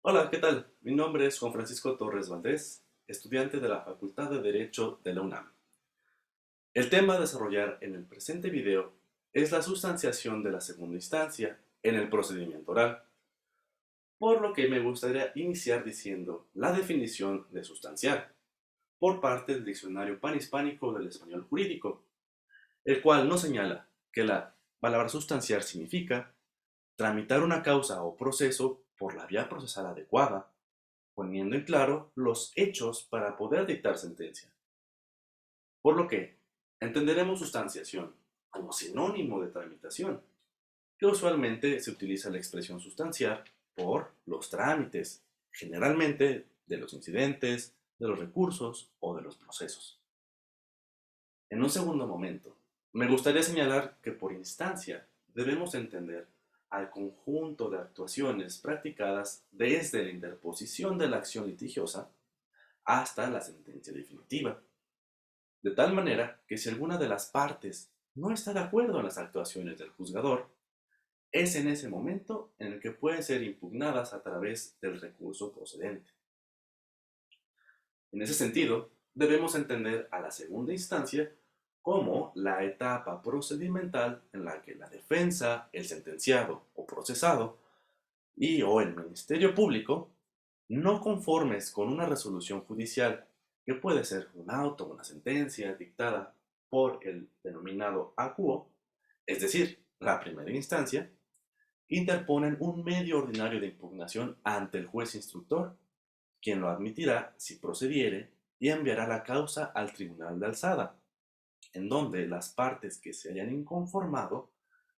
Hola, ¿qué tal? Mi nombre es Juan Francisco Torres Valdés, estudiante de la Facultad de Derecho de la UNAM. El tema a desarrollar en el presente video es la sustanciación de la segunda instancia en el procedimiento oral, por lo que me gustaría iniciar diciendo la definición de sustanciar por parte del Diccionario Panhispánico del Español Jurídico, el cual nos señala que la palabra sustanciar significa tramitar una causa o proceso por la vía procesal adecuada, poniendo en claro los hechos para poder dictar sentencia. Por lo que entenderemos sustanciación como sinónimo de tramitación, que usualmente se utiliza la expresión sustanciar por los trámites, generalmente de los incidentes, de los recursos o de los procesos. En un segundo momento, me gustaría señalar que por instancia debemos entender al conjunto de actuaciones practicadas desde la interposición de la acción litigiosa hasta la sentencia definitiva, de tal manera que si alguna de las partes no está de acuerdo en las actuaciones del juzgador, es en ese momento en el que pueden ser impugnadas a través del recurso procedente. En ese sentido, debemos entender a la segunda instancia como la etapa procedimental en la que la defensa, el sentenciado o procesado y o el Ministerio Público, no conformes con una resolución judicial, que puede ser un auto o una sentencia dictada por el denominado acuo, es decir, la primera instancia, interponen un medio ordinario de impugnación ante el juez instructor, quien lo admitirá si procediere y enviará la causa al tribunal de alzada, en donde las partes que se hayan inconformado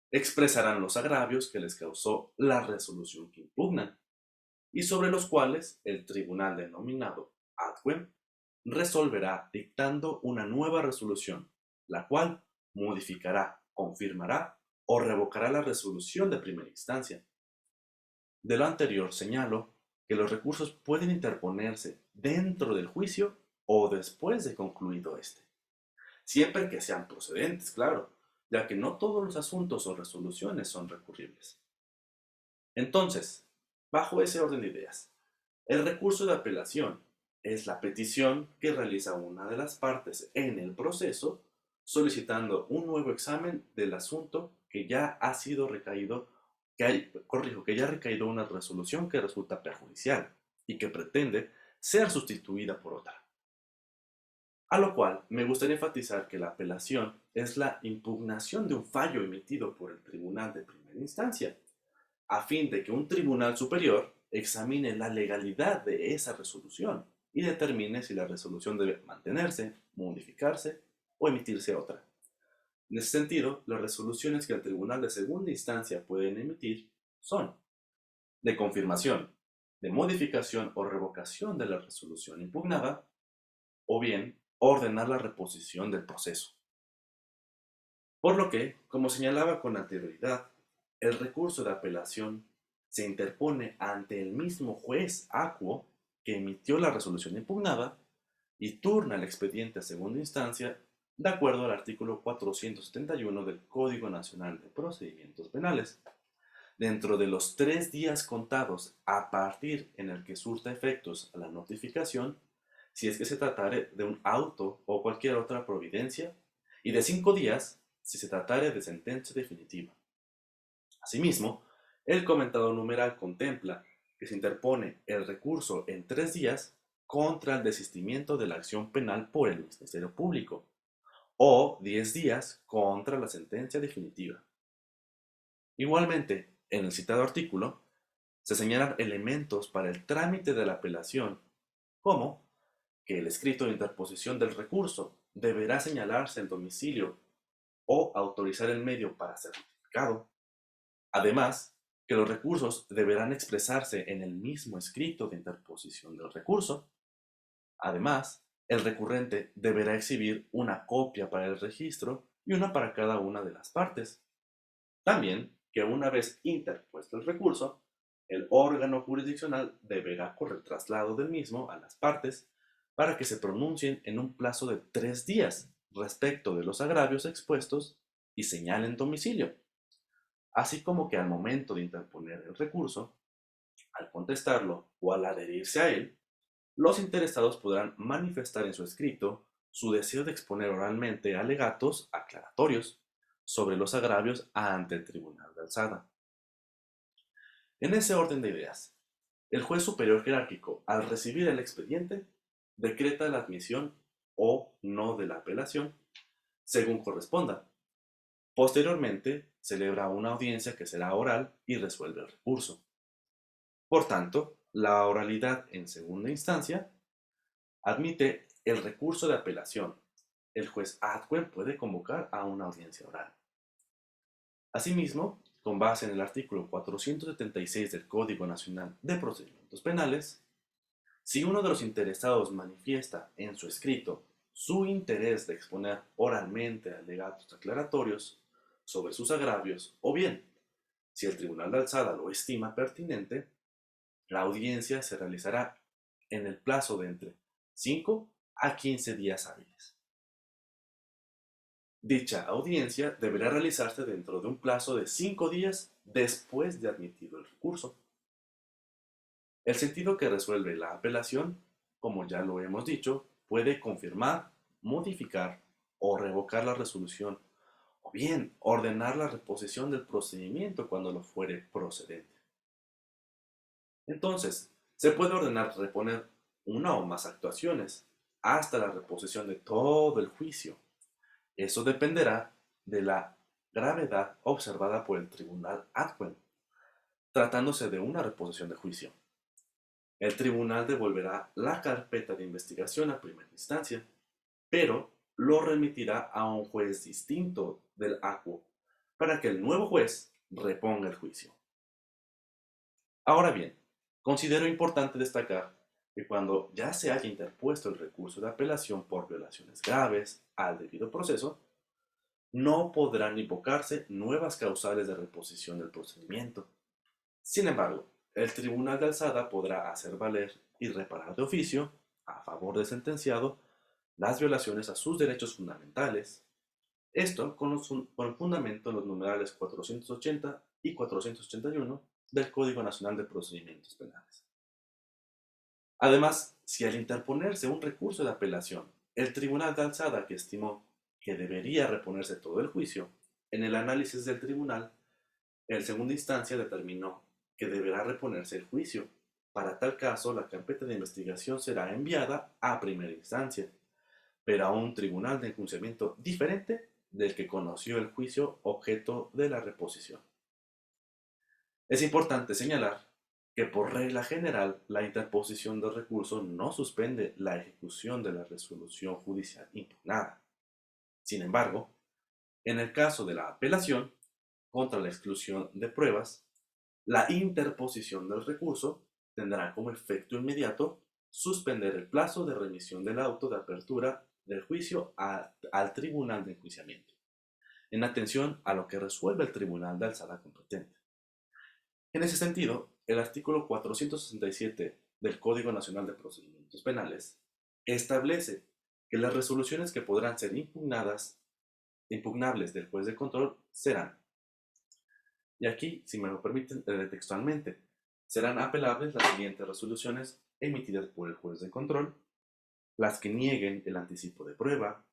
expresarán los agravios que les causó la resolución que impugnan y sobre los cuales el tribunal denominado adquem resolverá dictando una nueva resolución, la cual modificará, confirmará o revocará la resolución de primera instancia. De lo anterior señalo que los recursos pueden interponerse dentro del juicio o después de concluido este, siempre que sean procedentes, claro, ya que no todos los asuntos o resoluciones son recurribles. Entonces, bajo ese orden de ideas, el recurso de apelación es la petición que realiza una de las partes en el proceso solicitando un nuevo examen del asunto que ya ha sido recaído, que ya ha recaído una resolución que resulta perjudicial y que pretende ser sustituida por otra. A lo cual me gustaría enfatizar que la apelación es la impugnación de un fallo emitido por el tribunal de primera instancia, a fin de que un tribunal superior examine la legalidad de esa resolución y determine si la resolución debe mantenerse, modificarse o emitirse otra. En ese sentido, las resoluciones que el tribunal de segunda instancia pueden emitir son de confirmación, de modificación o revocación de la resolución impugnada, o bien ordenar la reposición del proceso. Por lo que, como señalaba con anterioridad, el recurso de apelación se interpone ante el mismo juez acuo que emitió la resolución impugnada y turna el expediente a segunda instancia de acuerdo al artículo 471 del Código Nacional de Procedimientos Penales, dentro de los 3 días contados a partir en el que surta efectos la notificación, si es que se tratare de un auto o cualquier otra providencia, y de 5 días si se tratare de sentencia definitiva. Asimismo, el comentado numeral contempla que se interpone el recurso en 3 días contra el desistimiento de la acción penal por el Ministerio Público, o 10 días contra la sentencia definitiva. Igualmente, en el citado artículo, se señalan elementos para el trámite de la apelación, como que el escrito de interposición del recurso deberá señalarse el domicilio o autorizar el medio para ser notificado. Además, que los recursos deberán expresarse en el mismo escrito de interposición del recurso. Además, el recurrente deberá exhibir una copia para el registro y una para cada una de las partes. También, que una vez interpuesto el recurso, el órgano jurisdiccional deberá correr traslado del mismo a las partes para que se pronuncien en un plazo de 3 días respecto de los agravios expuestos y señalen domicilio, así como que al momento de interponer el recurso, Al contestarlo o al adherirse a él, los interesados podrán manifestar en su escrito su deseo de exponer oralmente alegatos aclaratorios sobre los agravios ante el Tribunal de Alzada. En ese orden de ideas, el juez superior jerárquico, al recibir el expediente, decreta la admisión o no de la apelación, según corresponda. Posteriormente, celebra una audiencia que será oral y resuelve el recurso. Por tanto, la oralidad en segunda instancia admite el recurso de apelación. El juez Atwell puede convocar a una audiencia oral. Asimismo, con base en el artículo 476 del Código Nacional de Procedimientos Penales, si uno de los interesados manifiesta en su escrito su interés de exponer oralmente alegatos aclaratorios sobre sus agravios, o bien, si el Tribunal de Alzada lo estima pertinente, la audiencia se realizará en el plazo de entre 5 a 15 días hábiles. Dicha audiencia deberá realizarse dentro de un plazo de 5 días después de admitido el recurso. El sentido que resuelve la apelación, como ya lo hemos dicho, puede confirmar, modificar o revocar la resolución, o bien ordenar la reposición del procedimiento cuando lo fuere procedente. Entonces, se puede ordenar reponer una o más actuaciones hasta la reposición de todo el juicio. Eso dependerá de la gravedad observada por el tribunal Atwell, tratándose de una reposición de juicio. El tribunal devolverá la carpeta de investigación a primera instancia, pero lo remitirá a un juez distinto del ACUO para que el nuevo juez reponga el juicio. Ahora bien, considero importante destacar que cuando ya se haya interpuesto el recurso de apelación por violaciones graves al debido proceso, no podrán invocarse nuevas causales de reposición del procedimiento. Sin embargo, el Tribunal de Alzada podrá hacer valer y reparar de oficio, a favor del sentenciado, las violaciones a sus derechos fundamentales. Esto con fundamento en los numerales 480 y 481 del Código Nacional de Procedimientos Penales. Además, si al interponerse un recurso de apelación, el Tribunal de Alzada que estimó que debería reponerse todo el juicio, en el análisis del tribunal, el segunda instancia determinó que deberá reponerse el juicio. Para tal caso, la carpeta de investigación será enviada a primera instancia, pero a un tribunal de enjuiciamiento diferente del que conoció el juicio objeto de la reposición. Es importante señalar que por regla general la interposición del recurso no suspende la ejecución de la resolución judicial impugnada. Sin embargo, en el caso de la apelación contra la exclusión de pruebas, la interposición del recurso tendrá como efecto inmediato suspender el plazo de remisión del auto de apertura del juicio al tribunal de enjuiciamiento, en atención a lo que resuelve el tribunal de alzada competente. En ese sentido, el artículo 467 del Código Nacional de Procedimientos Penales establece que las resoluciones que podrán ser impugnables del juez de control serán, y aquí, si me lo permiten, textualmente, serán apelables las siguientes resoluciones emitidas por el juez de control: las que nieguen el anticipo de prueba,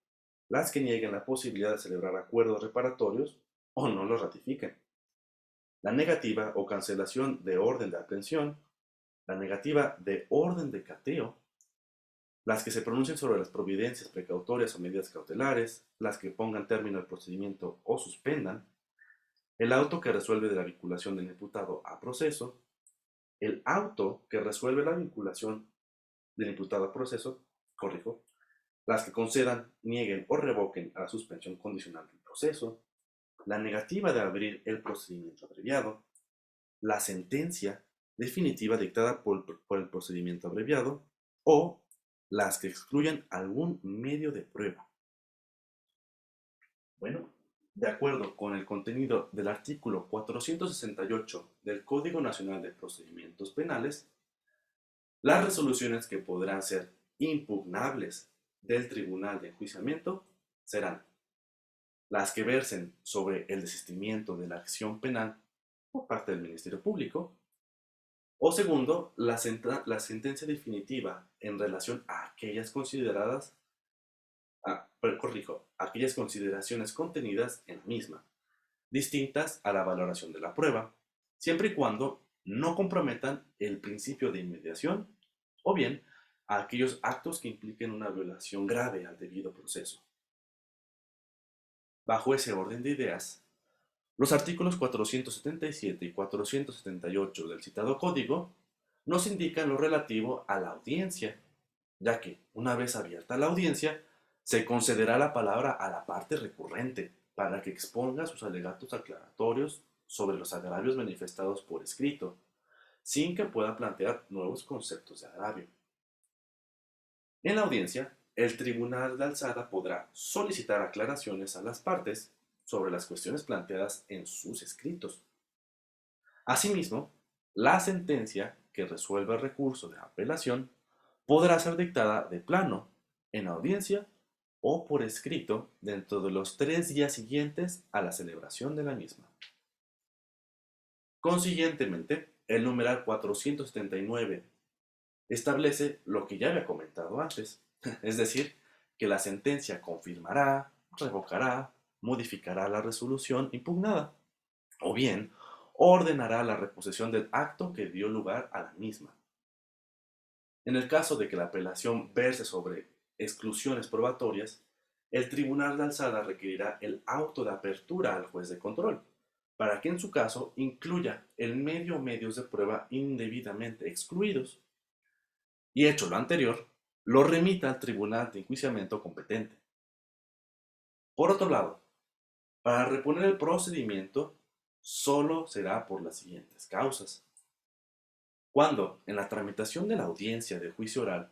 las que nieguen la posibilidad de celebrar acuerdos reparatorios o no los ratifiquen, la negativa o cancelación de orden de aprehensión, la negativa de orden de cateo, las que se pronuncien sobre las providencias precautorias o medidas cautelares, las que pongan término al procedimiento o suspendan, el auto que resuelve de la vinculación del imputado a proceso, el auto que resuelve la vinculación del imputado a proceso, corrijo, las que concedan, nieguen o revoquen a la suspensión condicional del proceso, la negativa de abrir el procedimiento abreviado, la sentencia definitiva dictada por el procedimiento abreviado o las que excluyan algún medio de prueba. Bueno, de acuerdo con el contenido del artículo 468 del Código Nacional de Procedimientos Penales, las resoluciones que podrán ser impugnables del Tribunal de Enjuiciamiento serán las que versen sobre el desistimiento de la acción penal por parte del Ministerio Público, O segundo, la sentencia definitiva en relación a aquellas consideradas, aquellas consideraciones contenidas en la misma, distintas a la valoración de la prueba, siempre y cuando no comprometan el principio de inmediación o bien a aquellos actos que impliquen una violación grave al debido proceso. Bajo ese orden de ideas, los artículos 477 y 478 del citado código nos indican lo relativo a la audiencia, ya que, una vez abierta la audiencia, se concederá la palabra a la parte recurrente para que exponga sus alegatos aclaratorios sobre los agravios manifestados por escrito, sin que pueda plantear nuevos conceptos de agravio. En la audiencia, el tribunal de alzada podrá solicitar aclaraciones a las partes sobre las cuestiones planteadas en sus escritos. Asimismo, la sentencia que resuelva el recurso de apelación podrá ser dictada de plano, en audiencia o por escrito dentro de los 3 días siguientes a la celebración de la misma. Consiguientemente, el numeral 479 establece lo que ya había comentado antes, es decir, que la sentencia confirmará, revocará, modificará la resolución impugnada, o bien ordenará la reposición del acto que dio lugar a la misma. En el caso de que la apelación verse sobre exclusiones probatorias, el tribunal de alzada requerirá el auto de apertura al juez de control, para que en su caso incluya el medio o medios de prueba indebidamente excluidos, y hecho lo anterior, lo remita al tribunal de enjuiciamiento competente. Por otro lado, para reponer el procedimiento, solo será por las siguientes causas. Cuando, en la tramitación de la audiencia de juicio oral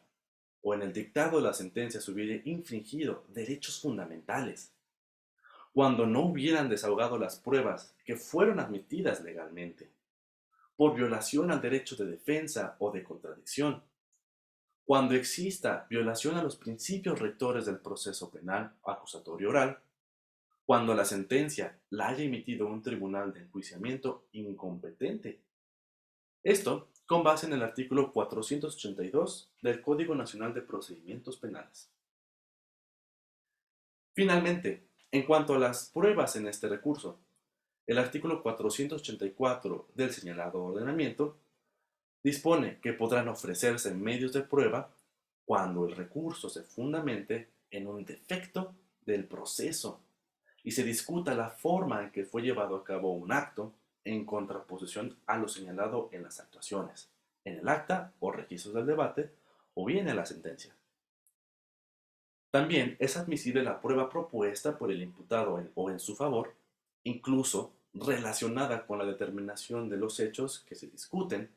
o en el dictado de la sentencia se hubiere infringido derechos fundamentales, cuando no hubieran desahogado las pruebas que fueron admitidas legalmente, por violación al derecho de defensa o de contradicción, cuando exista violación a los principios rectores del proceso penal acusatorio oral, cuando la sentencia la haya emitido un tribunal de enjuiciamiento incompetente. Esto con base en el artículo 482 del Código Nacional de Procedimientos Penales. Finalmente, en cuanto a las pruebas en este recurso, el artículo 484 del señalado ordenamiento dispone que podrán ofrecerse medios de prueba cuando el recurso se fundamente en un defecto del proceso y se discuta la forma en que fue llevado a cabo un acto en contraposición a lo señalado en las actuaciones, en el acta o registros del debate o bien en la sentencia. También es admisible la prueba propuesta por el imputado o en su favor, incluso relacionada con la determinación de los hechos que se discuten,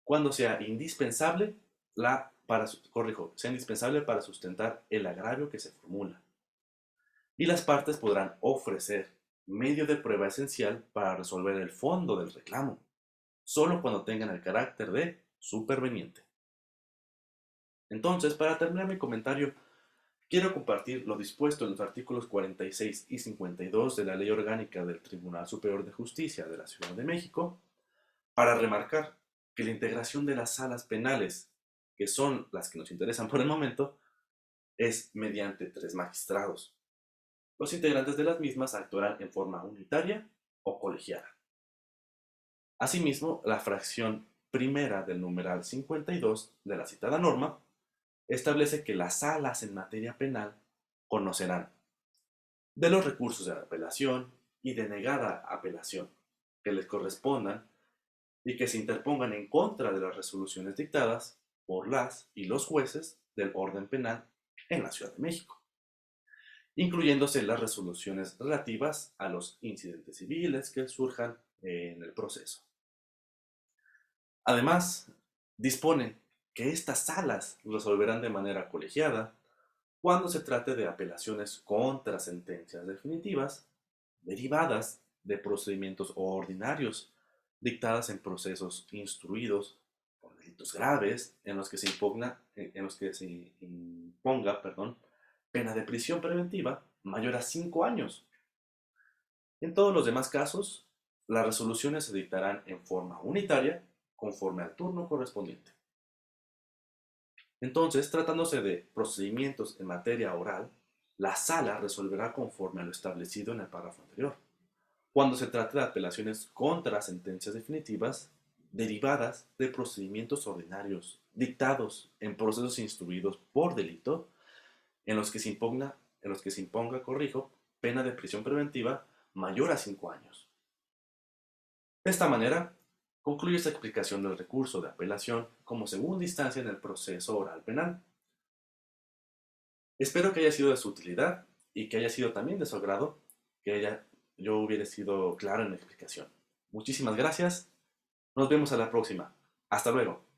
cuando sea indispensable sea indispensable para sustentar el agravio que se formula. Y las partes podrán ofrecer medio de prueba esencial para resolver el fondo del reclamo, solo cuando tengan el carácter de superveniente. Entonces, para terminar mi comentario, quiero compartir lo dispuesto en los artículos 46 y 52 de la Ley Orgánica del Tribunal Superior de Justicia de la Ciudad de México, para remarcar que la integración de las salas penales, que son las que nos interesan por el momento, es mediante 3 magistrados. Los integrantes de las mismas actuarán en forma unitaria o colegiada. Asimismo, la fracción primera del numeral 52 de la citada norma establece que las salas en materia penal conocerán de los recursos de apelación y de negada apelación que les correspondan y que se interpongan en contra de las resoluciones dictadas por las y los jueces del orden penal en la Ciudad de México, incluyéndose las resoluciones relativas a los incidentes civiles que surjan en el proceso. Además, dispone que estas salas resolverán de manera colegiada cuando se trate de apelaciones contra sentencias definitivas derivadas de procedimientos ordinarios dictadas en procesos instruidos por delitos graves en los que se imponga, pena de prisión preventiva mayor a 5 años. En todos los demás casos, las resoluciones se dictarán en forma unitaria conforme al turno correspondiente. Entonces, tratándose de procedimientos en materia oral, la sala resolverá conforme a lo establecido en el párrafo anterior. Cuando se trate de apelaciones contra sentencias definitivas derivadas de procedimientos ordinarios dictados en procesos instruidos por delito, en los que se imponga, corrijo, pena de prisión preventiva mayor a 5 años. De esta manera, concluye esta explicación del recurso de apelación como segunda instancia en el proceso oral penal. Espero que haya sido de su utilidad y que haya sido también de su agrado, yo hubiera sido claro en la explicación. Muchísimas gracias. Nos vemos a la próxima. Hasta luego.